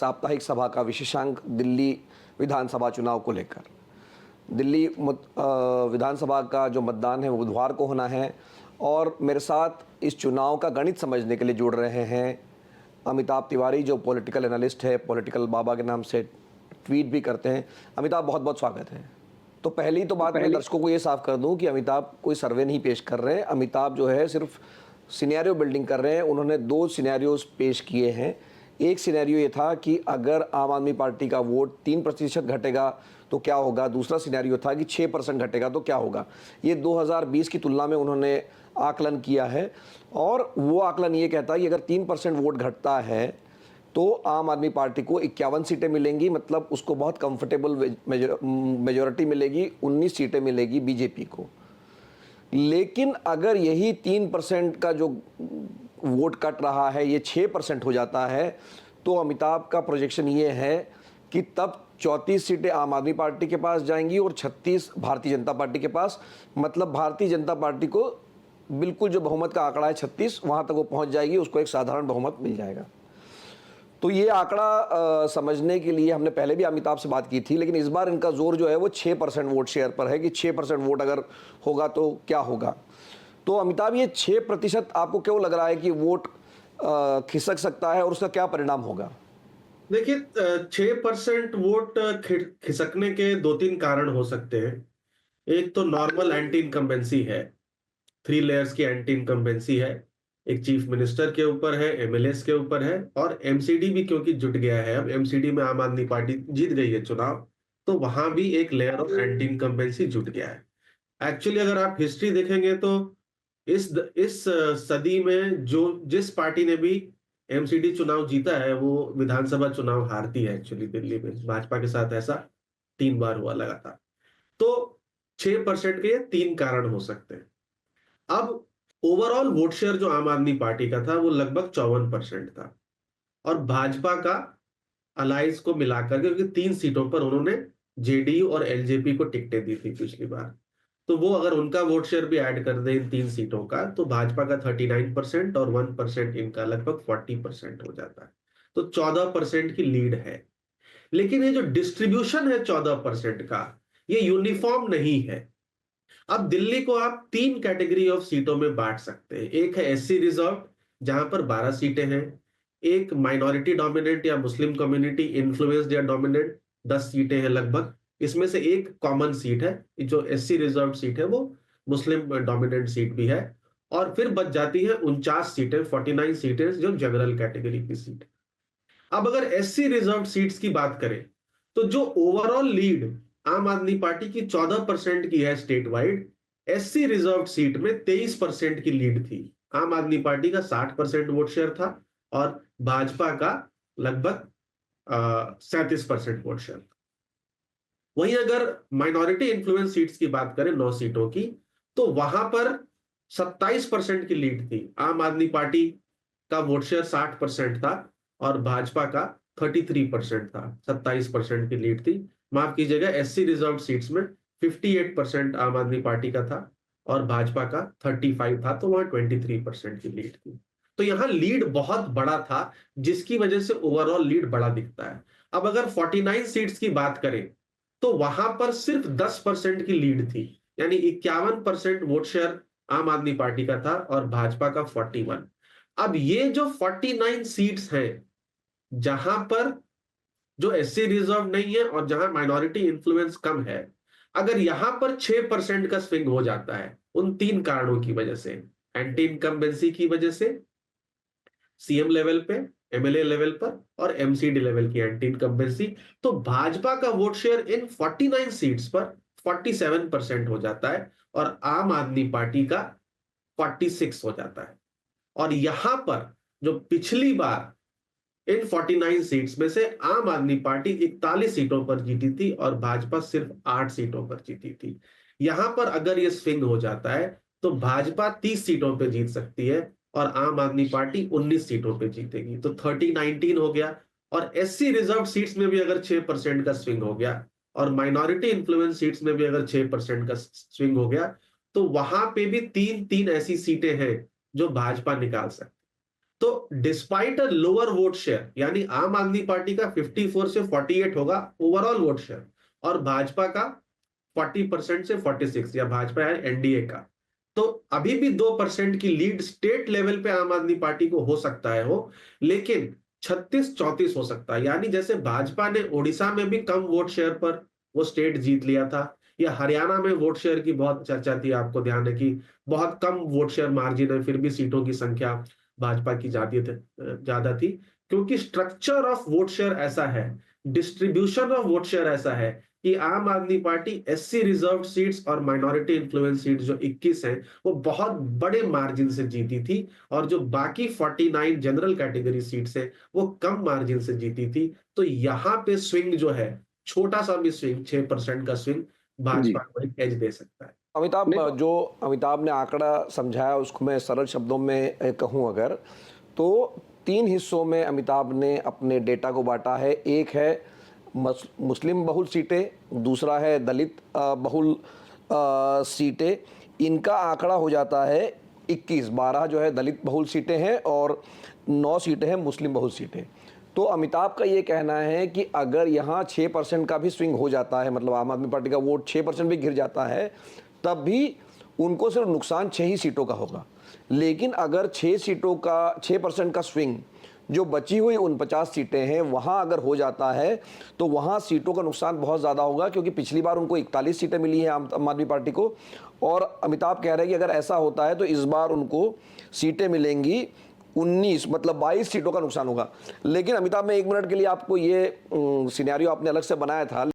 साप्ताहिक सभा का विशेषांक दिल्ली विधानसभा चुनाव को लेकर। दिल्ली विधानसभा का जो मतदान है वो बुधवार को होना है और मेरे साथ इस चुनाव का गणित समझने के लिए जुड़ रहे हैं अमिताभ तिवारी, जो पॉलिटिकल एनालिस्ट है, पॉलिटिकल बाबा के नाम से ट्वीट भी करते हैं। अमिताभ, बहुत बहुत स्वागत है। तो पहली तो बात मैं दर्शकों को ये साफ कर दूं कि अमिताभ कोई सर्वे नहीं पेश कर रहे हैं। अमिताभ जो है सिर्फ सिनेरियो बिल्डिंग कर रहे हैं। उन्होंने दो सिनेरियोज पेश किए हैं। एक सिनेरियो ये था कि अगर आम आदमी पार्टी का वोट 3% घटेगा तो क्या होगा, दूसरा सिनेरियो था कि 6% घटेगा तो क्या होगा। ये 2020 की तुलना में उन्होंने आकलन किया है और वो आकलन ये कहता है कि अगर 3% वोट घटता है तो आम आदमी पार्टी को 51 सीटें मिलेंगी, मतलब उसको बहुत कंफर्टेबल मेजॉरिटी मिलेगी, 19 सीटें मिलेगी बीजेपी को। लेकिन अगर यही 3% का जो वोट कट रहा है ये 6% हो जाता है तो अमिताभ का प्रोजेक्शन ये है कि तब 34 सीटें आम आदमी पार्टी के पास जाएंगी और 36 भारतीय जनता पार्टी के पास। मतलब भारतीय जनता पार्टी को बिल्कुल जो बहुमत का आंकड़ा है 36, वहाँ तक वो पहुँच जाएगी, उसको एक साधारण बहुमत मिल जाएगा। तो ये आंकड़ा समझने के लिए हमने पहले भी अमिताभ से बात की थी, लेकिन इस बार इनका जोर जो है वो 6% वोट शेयर पर है कि 6% वोट अगर होगा तो क्या होगा। तो अमिताभ, ये 6% आपको क्यों लग रहा है कि वोट खिसक सकता है और उसका क्या परिणाम होगा? देखिए, 6% वोट खिसकने के दो तीन कारण हो सकते हैं। एक तो नॉर्मल एंटी इनकम्बेंसी है, 3 लेयर्स की एंटी इनकम्बेंसी है। एक चीफ मिनिस्टर के ऊपर है, एमएलएस के ऊपर है और एमसीडी भी क्योंकि जुट गया है। अब एमसीडी में आम आदमी पार्टी जीत गई है चुनाव, तो वहां भी एक लेयर ऑफ एंटी इनकम्बेंसी जुट गया है। एक्चुअली अगर आप हिस्ट्री देखेंगे तो इस सदी में जो जिस पार्टी ने भी एमसीडी चुनाव जीता है वो विधानसभा चुनाव हारती है। एक्चुअली दिल्ली में भाजपा के साथ ऐसा 3 बार हुआ लगातार। तो 6% के ये 3 कारण हो सकते हैं। अब ओवरऑल वोट शेयर जो आम आदमी पार्टी का था वो लगभग 54% था और भाजपा का अलायंस को मिलाकर, क्योंकि 3 सीटों पर उन्होंने जेडीयू और एलजेपी को टिकटें दी थी पिछली बार, तो वो अगर उनका वोट शेयर भी ऐड कर दे इन 3 सीटों का तो भाजपा का 39% और 1% इनका लगभग 40% हो जाता है। तो 14% की लीड है। लेकिन ये जो डिस्ट्रीब्यूशन है 14% का, ये यूनिफॉर्म नहीं है। अब दिल्ली को आप 3 कैटेगरी ऑफ सीटों में बांट सकते हैं। एक है एससी रिजर्व, जहां पर 12 सीटें हैं। एक माइनॉरिटी डोमिनेंट या मुस्लिम कम्युनिटी इन्फ्लुएंस्ड या डोमिनेंट, 10 सीटें हैं लगभग। इसमें से एक कॉमन सीट है, जो एससी रिजर्व सीट है वो मुस्लिम डोमिनेंट सीट भी है। और फिर बच जाती है 49 सीटें, 49 सीटें जो जनरल कैटेगरी की सीट। अब अगर एससी रिजर्व सीट्स की बात करें तो जो ओवरऑल लीड आम आदमी पार्टी की 14% की है state wide, SC reserve seat में 23% की लीड थी। आम आदमी पार्टी का 60% वोट शेयर था और भाजपा का लगभग 37% वोट शेयर। वहीं अगर माइनॉरिटी इन्फ्लुएंस सीट्स की बात करें 9 सीटों की, तो वहां पर 27% की लीड थी। आम आदमी पार्टी का वोट शेयर 60% था और भाजपा का 33% था। 27% की लीड थी। माफ कीजिएगा, एससी रिजर्व सीट्स में 58% आम आदमी पार्टी का था और भाजपा का 35 था, तो वहां 23% की लीड थी। तो यहां लीड बहुत बड़ा था, जिसकी वजह से ओवरऑल लीड बड़ा दिखता है। अब अगर 49 सीट्स की बात करें तो वहां पर सिर्फ 10% की लीड थी, यानी 51% वोट शेयर आम आदमी पार्टी का था और भाजपा का 41। अब ये जो 49 सीट्स हैं, जहां पर जो एससी रिजर्व नहीं है और जहां माइनॉरिटी इन्फ्लुएंस कम है, अगर यहां पर 6% का स्विंग हो जाता है उन 3 कारणों की वजह से, एंटी इनकम्बेंसी की वजह से सीएम लेवल पे, एमएलए लेवल पर और एमसीडी लेवल की एंटी इनकम्बेंसी, तो भाजपा का वोट शेयर इन 49 सीट्स पर 47% हो जाता है और आम आदमी पार्टी का 46 हो जाता है। और यहां पर जो पिछली बार इन 49 सीट्स में से आम आदमी पार्टी 41 सीटों पर जीती थी और भाजपा सिर्फ 8 सीटों पर जीती थी। यहां पर अगर ये स्विंग हो जाता है तो भाजपा 30 सीटों पर जीत सकती है और आम आदमी पार्टी 19 सीटों पर जीतेगी। तो 30-19 हो गया। और एससी रिजर्व सीट्स में भी अगर 6% का स्विंग हो गया और माइनॉरिटी इन्फ्लुएंस सीट्स में भी अगर 6% का स्विंग हो गया, तो वहां पे भी 3-3 ऐसी सीटें हैं जो भाजपा निकाल सकती। तो despite a lower vote share, यानी आम आदमी पार्टी का 54 से 48 होगा ओवरऑल वोट शेयर, और भाजपा का 40% से 46, या भाजपा है एनडीए का, तो अभी भी 2% की लीड स्टेट लेवल पे आम आदमी पार्टी को हो सकता है हो, लेकिन 36-34 हो सकता है। यानी जैसे भाजपा ने उड़ीसा में भी कम वोट शेयर पर वो स्टेट जीत लिया था, या हरियाणा में वोट शेयर की बहुत चर्चा थी, आपको ध्यान है कि बहुत कम वोट शेयर मार्जिन है, फिर भी सीटों की संख्या भाजपा की ज्यादा थी, क्योंकि स्ट्रक्चर ऑफ वोट शेयर ऐसा है, डिस्ट्रीब्यूशन ऑफ वोट शेयर ऐसा है कि आम आदमी पार्टी एससी रिजर्व सीट्स और माइनॉरिटी इन्फ्लुएंस सीट्स जो 21 हैं वो बहुत बड़े मार्जिन से जीती थी, और जो बाकी 49 जनरल कैटेगरी सीट्स हैं वो कम मार्जिन से जीती थी। तो यहाँ पे स्विंग जो है, छोटा सा भी स्विंग, 6% का स्विंग जी। भाजपा को एक एज दे सकता है। अमिताभ, नहीं, जो अमिताभ ने आंकड़ा समझाया उसको मैं सरल शब्दों में कहूं अगर, तो 3 हिस्सों में अमिताभ ने अपने डेटा को बांटा है। एक है मुस्लिम बहुल सीटें, दूसरा है दलित बहुल सीटें। इनका आंकड़ा हो जाता है 21, 12 जो है दलित बहुल सीटें हैं और 9 सीटें हैं मुस्लिम बहुल सीटें। तो अमिताभ का ये कहना है कि अगर यहाँ 6% का भी स्विंग हो जाता है, मतलब आम आदमी पार्टी का वोट 6% भी गिर जाता है, तब भी उनको सिर्फ नुकसान 6 ही सीटों का होगा। लेकिन अगर 6% का स्विंग जो बची हुई 49 सीटें हैं वहाँ अगर हो जाता है तो वहाँ सीटों का नुकसान बहुत ज़्यादा होगा, क्योंकि पिछली बार उनको 41 सीटें मिली हैं आम आदमी पार्टी को, और अमिताभ कह रहे हैं कि अगर ऐसा होता है तो इस बार उनको सीटें मिलेंगी 19, मतलब 22 सीटों का नुकसान होगा। लेकिन अमिताभ, मैं 1 मिनट के लिए आपको ये सिनेरियो आपने अलग से बनाया था।